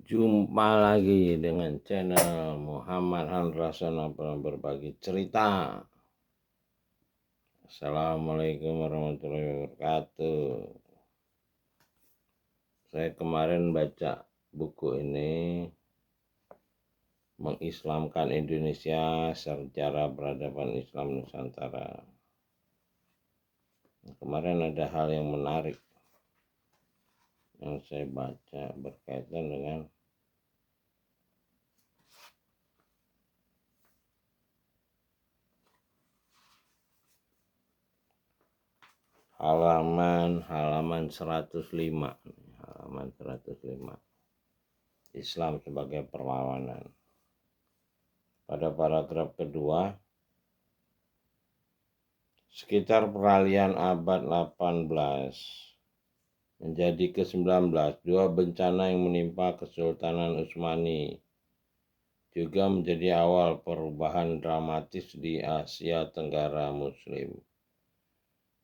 Jumpa lagi dengan channel Muhammad Handrasono berbagi cerita. Assalamualaikum warahmatullahi wabarakatuh. Saya kemarin baca buku ini, Mengislamkan Indonesia, Sejarah Peradaban Islam Nusantara. Kemarin ada hal yang menarik yang saya baca berkaitan dengan halaman 105. Halaman 105. Islam sebagai perlawanan. Pada paragraf kedua, sekitar peralihan abad 18 menjadi ke-19, dua bencana yang menimpa Kesultanan Utsmani juga menjadi awal perubahan dramatis di Asia Tenggara Muslim.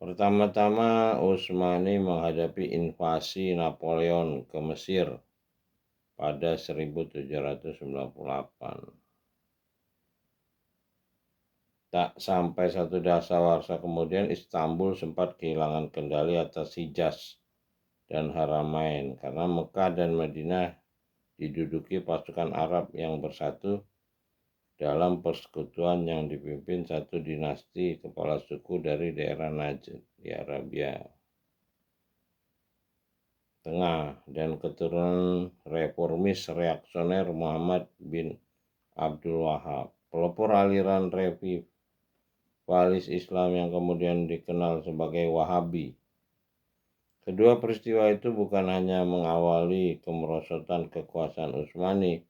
Pertama-tama, Utsmani menghadapi invasi Napoleon ke Mesir pada 1798. Tak sampai satu dasawarsa kemudian, Istanbul sempat kehilangan kendali atas Hijaz dan Haramain karena Mekah dan Madinah diduduki pasukan Arab yang bersatu dalam persekutuan yang dipimpin satu dinasti kepala suku dari daerah Najd di Arabia Tengah dan keturunan reformis reaksioner Muhammad bin Abdul Wahab, pelopor aliran revivalis Islam yang kemudian dikenal sebagai Wahabi. Kedua peristiwa itu bukan hanya mengawali kemerosotan kekuasaan Utsmani,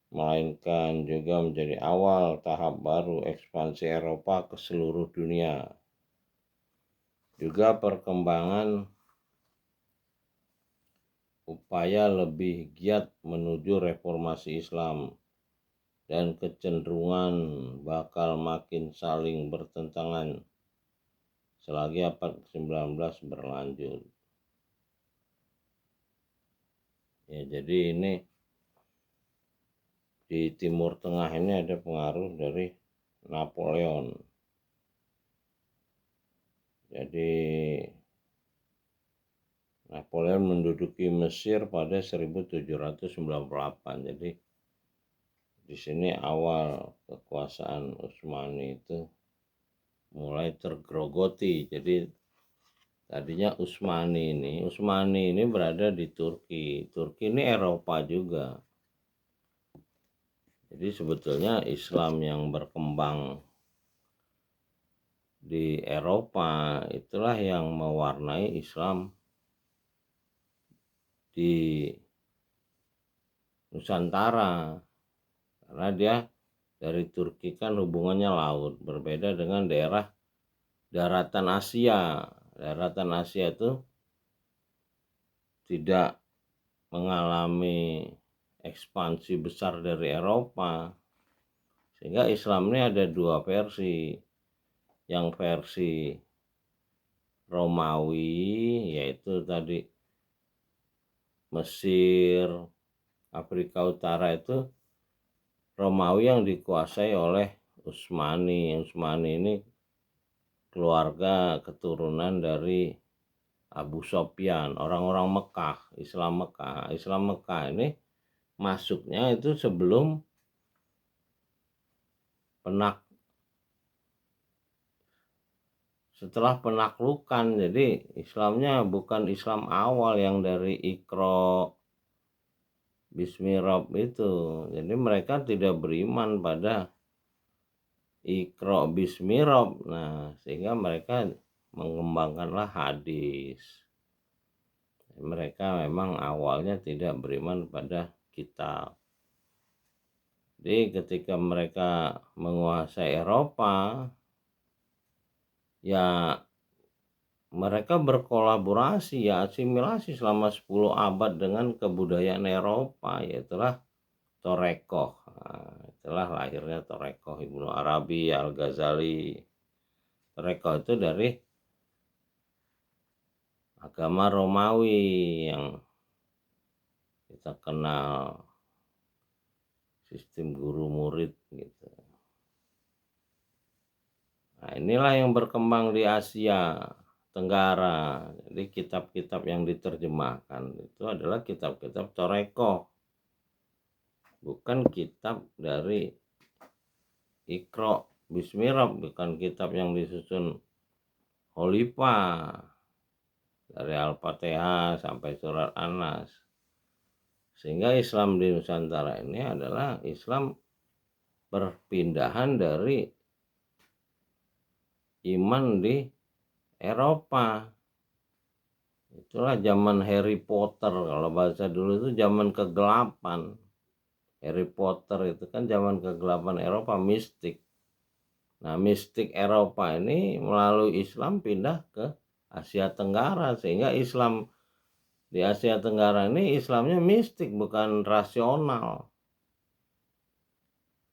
melainkan juga menjadi awal tahap baru ekspansi Eropa ke seluruh dunia. Juga perkembangan upaya lebih giat menuju reformasi Islam dan kecenderungan bakal makin saling bertentangan selagi abad ke-19 berlanjut. Ya, jadi ini di Timur Tengah ini ada pengaruh dari Napoleon. Jadi Napoleon menduduki Mesir pada 1798. Jadi di sini awal kekuasaan Utsmani itu mulai tergerogoti. Jadi tadinya Utsmani ini berada di Turki. Turki ini Eropa juga. Jadi sebetulnya Islam yang berkembang di Eropa itulah yang mewarnai Islam di Nusantara, karena dia dari Turki kan hubungannya laut, berbeda dengan daerah daratan Asia. Daratan Asia itu tidak mengalami ekspansi besar dari Eropa, sehingga Islam ini ada dua versi. Yang versi Romawi, yaitu tadi Mesir, Afrika Utara itu Romawi yang dikuasai oleh Utsmani. Utsmani ini keluarga keturunan dari Abu Sofyan, orang-orang Mekah, Islam Mekah. Islam Mekah ini masuknya itu setelah penaklukan. Jadi Islamnya bukan Islam awal yang dari Iqra Bismillah itu. Jadi mereka tidak beriman pada Iqra Bismillah. Nah, sehingga mereka mengembangkanlah hadis. Mereka memang awalnya tidak beriman pada kitab. Jadi ketika mereka menguasai Eropa, ya mereka berkolaborasi, ya asimilasi selama 10 abad dengan kebudayaan Eropa, yaitulah Torekoh. Nah, itulah lahirnya Torekoh, Ibnu Arabi, Al-Ghazali. Torekoh itu dari agama Romawi yang kita kenal sistem guru murid gitu. Nah, inilah yang berkembang di Asia Tenggara. Jadi kitab-kitab yang diterjemahkan itu adalah kitab-kitab Torekoh, bukan kitab dari Iqra Bismillah, bukan kitab yang disusun Khalifah dari Al-Fatihah sampai surat An-Nas. Sehingga Islam di Nusantara ini adalah Islam perpindahan dari iman di Eropa. Itulah zaman Harry Potter, kalau bahasa dulu itu zaman kegelapan. Harry Potter itu kan zaman kegelapan Eropa, mistik. Nah, mistik Eropa ini melalui Islam pindah ke Asia Tenggara, sehingga Islam di Asia Tenggara ini Islamnya mistik, bukan rasional.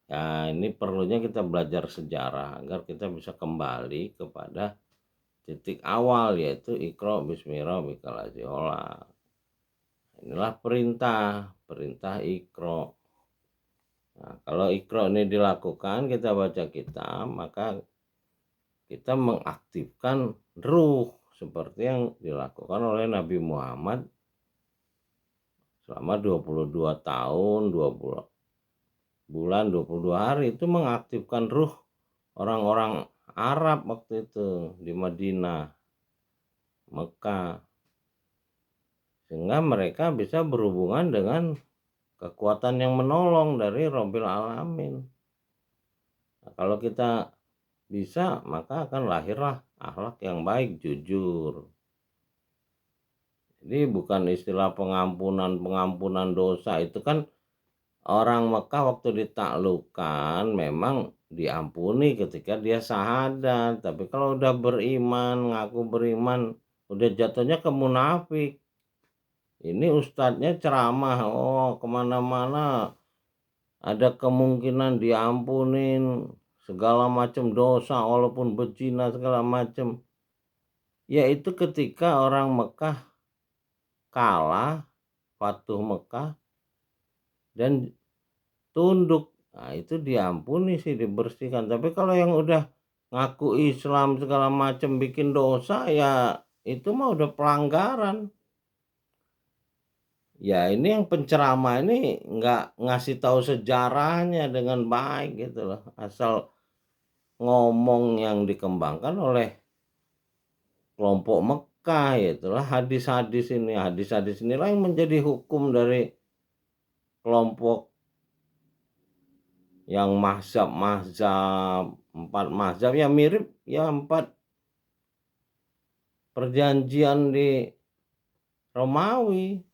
Ya, ini perlunya kita belajar sejarah agar kita bisa kembali kepada titik awal, yaitu Iqra bismi rabbikal ladzi khalaq. Inilah perintah Iqra. Nah, kalau Iqra ini dilakukan, kita baca kitab, maka kita mengaktifkan ruh seperti yang dilakukan oleh Nabi Muhammad selama 22 tahun, 20 bulan, 22 hari, itu mengaktifkan ruh orang-orang Arab waktu itu di Madinah, Mekah, sehingga mereka bisa berhubungan dengan kekuatan yang menolong dari Rabbil Alamin. Nah, kalau kita bisa, maka akan lahirlah akhlak yang baik, jujur. Jadi bukan istilah pengampunan dosa, itu kan orang Mekah waktu ditaklukkan memang diampuni ketika dia syahadat. Tapi kalau udah beriman, ngaku beriman, udah jatuhnya ke munafik. Ini ustadznya ceramah, oh kemana-mana ada kemungkinan diampunin segala macam dosa, walaupun berzina segala macam. Yaitu ketika orang Mekah kalah, Fatuh Mekah, dan tunduk. Nah, itu diampuni sih, dibersihkan. Tapi kalau yang udah ngaku Islam segala macam bikin dosa, ya itu mah udah pelanggaran. Ya ini yang penceramah ini nggak ngasih tahu sejarahnya dengan baik gitu loh. Asal ngomong yang dikembangkan oleh kelompok Mekah, itulah hadis-hadis ini. Hadis-hadis inilah yang menjadi hukum dari kelompok yang mazhab, 4 mazhab yang mirip ya 4 perjanjian di Romawi,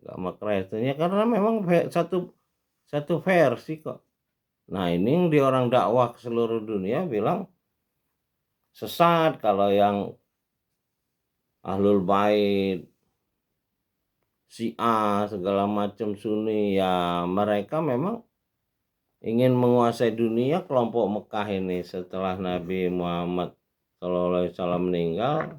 agama Kristennya, karena memang satu versi kok. Nah, ini di orang dakwah ke seluruh dunia bilang sesat kalau yang Ahlul Bait, Syiah segala macam, Sunni, ya mereka memang ingin menguasai dunia. Kelompok Mekah ini setelah Nabi Muhammad SAW meninggal,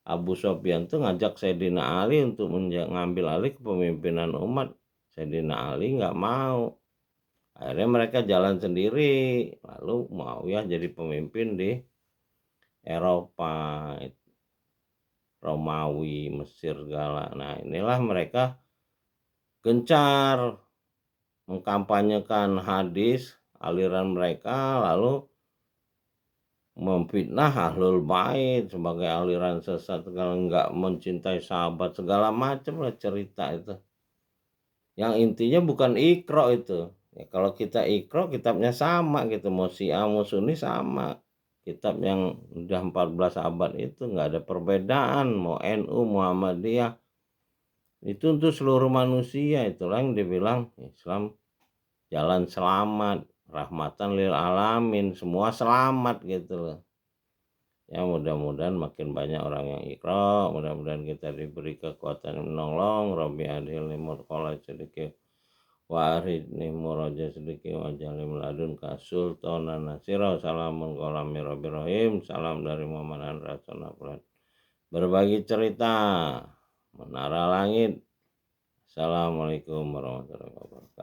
Abu Sufyan tuh ngajak Sayyidina Ali untuk mengambil alih kepemimpinan umat. Sayyidina Ali nggak mau. Akhirnya mereka jalan sendiri. Lalu Muawiyah jadi pemimpin di Eropa, Romawi, Mesir segala. Nah, inilah mereka gencar mengkampanyekan hadis aliran mereka, lalu memfitnah Ahlul Bait sebagai aliran sesat, segala nggak mencintai sahabat segala macam lah cerita itu. Yang intinya bukan Iqra itu. Ya, kalau kita Iqra kitabnya sama gitu, mau Syiah mau Sunni sama. Kitab yang udah 14 abad itu nggak ada perbedaan, mau NU Muhammadiyah. Itu untuk seluruh manusia. Itulah yang dibilang Islam jalan selamat, rahmatan lil alamin, semua selamat gitu loh. Ya mudah-mudahan makin banyak orang yang Iqra, mudah-mudahan kita diberi kekuatan menolong. Rabbi adhilni murqala sedikit wa aridni muraja sedikit wa jalim ladun kasultanan nasira. Salamun qalami rabbi rahim. Salam dari Muhammad Andrason Aplan. Berbagi cerita Menara Langit. Assalamualaikum warahmatullahi wabarakatuh.